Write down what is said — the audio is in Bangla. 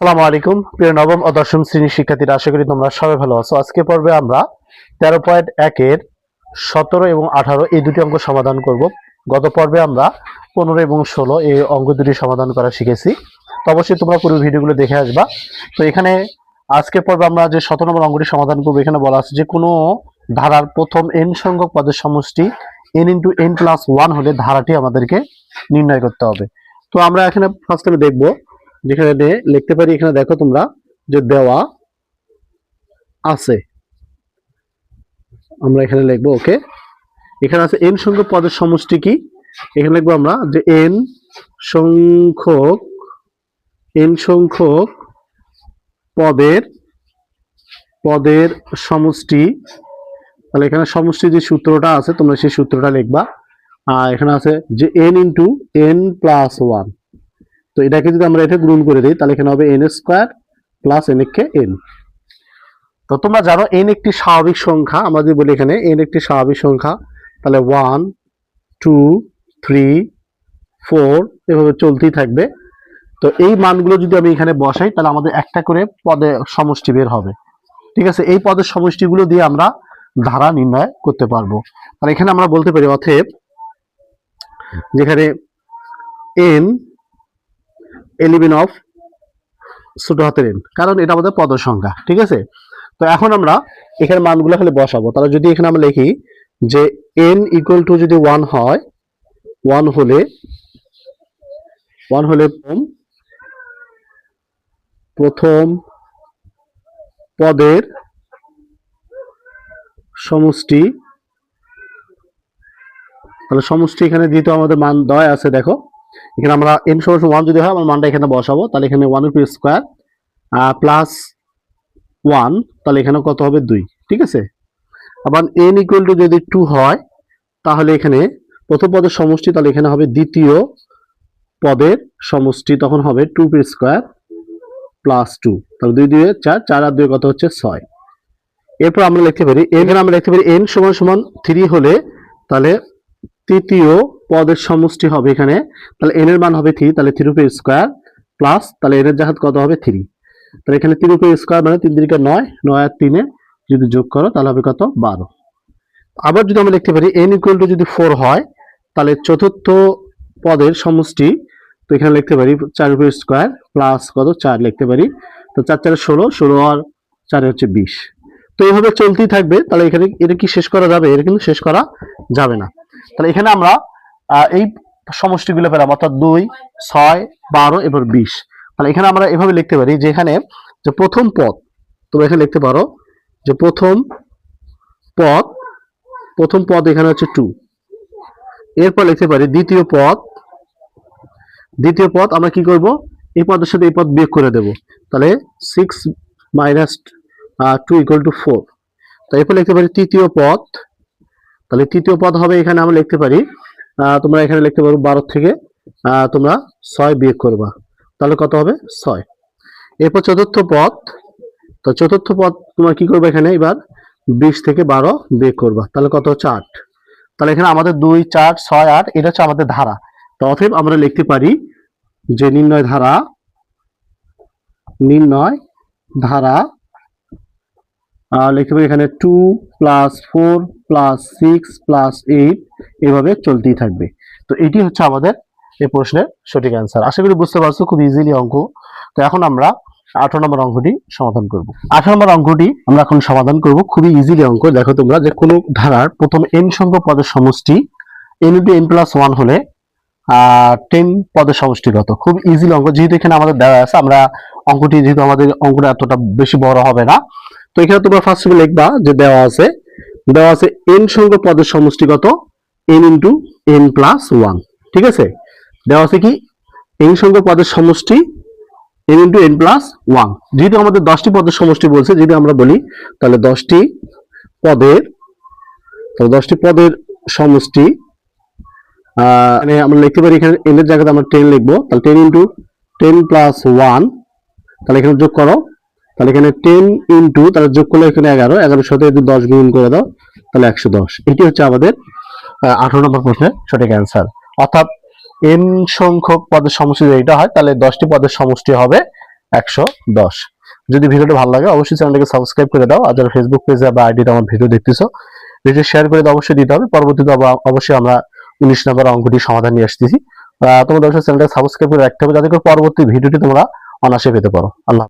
আসসালামু আলাইকুম প্রিয় নবম ও দশম শ্রেণীর শিক্ষার্থীরা, আশা করি তোমরা সবাই ভালো আছো। আজকে পর্বে আমরা 13.1 এর 17 এবং 18 এই দুটি অঙ্ক সমাধান করব। গত পর্বে আমরা 15 এবং 16 এই অঙ্ক দুটি সমাধান করা শিখেছি। তো অবশ্যই তোমরা পুরো ভিডিওগুলো দেখে আসবা। তো এখানে আজকের পর্বে আমরা যে 17 নম্বর অঙ্কটি সমাধান করব, এখানে বলা আছে যে কোনো ধারার প্রথম n সংখ্যক পদের সমষ্টি n × n+1 হলে ধারাটি আমাদেরকে নির্ণয় করতে হবে। তো আমরা এখানে ফার্স্ট টাইম দেখব, যেখানে লিখতে পারি। এখানে দেখো তোমরা যে দেওয়া আছে, আমরা এখানে লিখবো ওকে। এখানে আছে n সংখ্যক পদের সমষ্টি কি, এখানে লিখবো আমরা যে n সংখ্যক পদের সমষ্টি। তাহলে এখানে সমষ্টি যে সূত্রটা আছে তোমরা সেই সূত্রটা লিখবা। আর এখানে আছে যে n × n+1। তো এটাকে যদি আমরা এটা গুণ করে দিই তাহলে এখানে হবে n² + n কে n। তো তোমরা জানো n একটি স্বাভাবিক সংখ্যা। আমরা যদি বলি এখানে n একটি স্বাভাবিক সংখ্যা, তাহলে 1 2 3 4 এভাবে চলতেই থাকবে। তো এই মানগুলো যদি আমি এখানে বসাই তাহলে আমাদের একটা করে পদের সমষ্টি বের হবে। ঠিক আছে, এই পদের সমষ্টিগুলো দিয়ে আমরা ধারা নির্ণয় করতে পারবো। তাহলে এখানে আমরা বলতে পারি অতএব যেখানে n এলিমেন্ট অফ ছোট হাতের n, কারণ এটা আমাদের পদের সংখ্যা। ঠিক আছে, তো এখন আমরা এখানে মানগুলো খালি বসাবো। তাহলে যদি এখানে আমরা লিখি যে n = যদি 1 হয়, 1 হলে প্রথম পদের সমষ্টি। তাহলে সমষ্টি এখানে যেহেতু আমাদের মান দেওয়া আছে, দেখো এখানে আমরা n = 1 যদি হয়, আমার মানটা এখানে বসাবো। তাহলে এখানে 1² প্লাস 1, তাহলে এখানে কত হবে 2। ঠিক আছে, আবার n = যদি 2 হয় তাহলে এখানে প্রথম পদের সমষ্টি, তাহলে এখানে হবে দ্বিতীয় পদের সমষ্টি, তখন হবে 2² প্লাস 2। তাহলে 2 2 4, 4 আর 2 কত হচ্ছে 6। এরপর আমরা লিখতে পারি এখানে আমরা লিখতে পারি n = 3 হলে তাহলে তৃতীয় পদের সমষ্টি হবে এখানে। তাহলে n এর মান হবে 3, তাহলে 3² প্লাস, তাহলে n এর জাহাত কত হবে 3। তাহলে এখানে 3² মানে 3 3 9, 9 আর 3 যদি যোগ করো তাহলে হবে কত 12। আবার যদি আমরা লিখতে পারি n = যদি 4 হয় তাহলে চতুর্থ পদের সমষ্টি। তো এখানে লিখতে পারি 4² প্লাস কত 4 লিখতে পারি। তো 4 4 16, 16 আর 4 হচ্ছে 20। তো এইভাবে চলতেই থাকবে। তাহলে এখানে এটা কি শেষ করা যাবে? এটা কিন্তু শেষ করা যাবে না। তাহলে এখানে আমরা এই সমষ্টিগুলো পেলাম, অর্থাৎ 2 6 12 এবং 20। তাহলে এখানে আমরা এভাবে লিখতে পারি যে এখানে যে প্রথম পদ, তোমরা এখানে লিখতে পারো যে প্রথম পদ এখানে হচ্ছে 2। এরপর লিখতে পারি দ্বিতীয় পদ আমরা কি করব, এই পদের সাথে এই পদ বিয়োগ করে দেব। তাহলে 6 - 2 = 4। তো এরপর লিখতে পারি তৃতীয় পদ। তাহলে তৃতীয় পদ হবে এখানে আমরা লিখতে পারি, তোমরা এখানে লিখতে পারো 12 থেকে তোমরা 6 বিয়োগ করবা, তাহলে কত হবে 6। এরপর চতুর্থ পদ। তো চতুর্থ পদ তোমরা কি করবে, এখানে এবার 20 থেকে 12 বিয়োগ করবা, তাহলে কত হচ্ছে 8। তাহলে এখানে আমাদের 2 4 6 8 এটা হচ্ছে আমাদের ধারা। তো অতএব আমরা লিখতে পারি যে নির্ণয় ধারা লিখতে পারি এখানে 2 + 4 + 6 + 8 এভাবে চলতেই থাকবে। তো এটি হচ্ছে আমাদের এই প্রশ্নের সঠিক অ্যান্সার। আশা করি বুঝতে পারছো, খুব ইজিলি অঙ্ক। তো এখন আমরা 18 নম্বর অঙ্কটি সমাধান করব। 18 নম্বর অঙ্কটি আমরা এখন সমাধান করব, খুবই ইজিলি অঙ্ক। দেখো তোমরা যে কোনো ধারার প্রথম n সংখ্যক পদের সমষ্টি n × n+1 হলে 10 পদের সমষ্টি কত। খুব ইজিলি অঙ্ক, যেহেতু এখানে আমাদের দেওয়া আছে। আমরা অঙ্কটি যেহেতু আমাদের অঙ্কটা এতটা বেশি বড় হবে না, তো এখানে তোমরা ফার্স্টে লিখবা যে দেওয়া আছে n সংখ্যক পদের সমষ্টি কত, n × n+1। ঠিক আছে, দেওয়া আছে কি n সংখ্যক পদের সমষ্টি n × n+1। যেহেতু আমাদের 10টি পদের সমষ্টি বলছে, যদি আমরা বলি তাহলে 10টি পদের সমষ্টি মানে আমরা লিখতে পারি এখানে n এর জায়গাতে আমরা 10 লিখবো। তাহলে 10 × 10+1, তাহলে এখানে যোগ করো। তাহলে এখানে 10 × তাহলে যোগ করলে এখানে 11, 11 সাথে 10 গুণ করে দাও, তাহলে 110। এটি হচ্ছে আমাদের 18 নম্বর প্রশ্নের সঠিক অ্যান্সার। অর্থাৎ n সংখ্যক পদের সমষ্টি যদি এটা হয় তাহলে 10টি পদের সমষ্টি হবে 110। যদি ভিডিওটা ভালো লাগে অবশ্যই চ্যানেলটাকে সাবস্ক্রাইব করে দাও, আর যারা ফেসবুক পেজে বা আইডিতে আমার ভিডিও দেখতেছো ভিডিও শেয়ার করে দাও, অবশ্যই দিতে হবে। পরবর্তীতে অবশ্যই আমরা 19 নম্বর অঙ্কটি সমাধান নিয়ে আসতেছি। তোমাদের অবশ্যই চ্যানেলটা সাবস্ক্রাইব করে রাখতে হবে যাতে করে পরবর্তী ভিডিওটি তোমরা অনায়াসে পেতে পারো। আল্লাহ।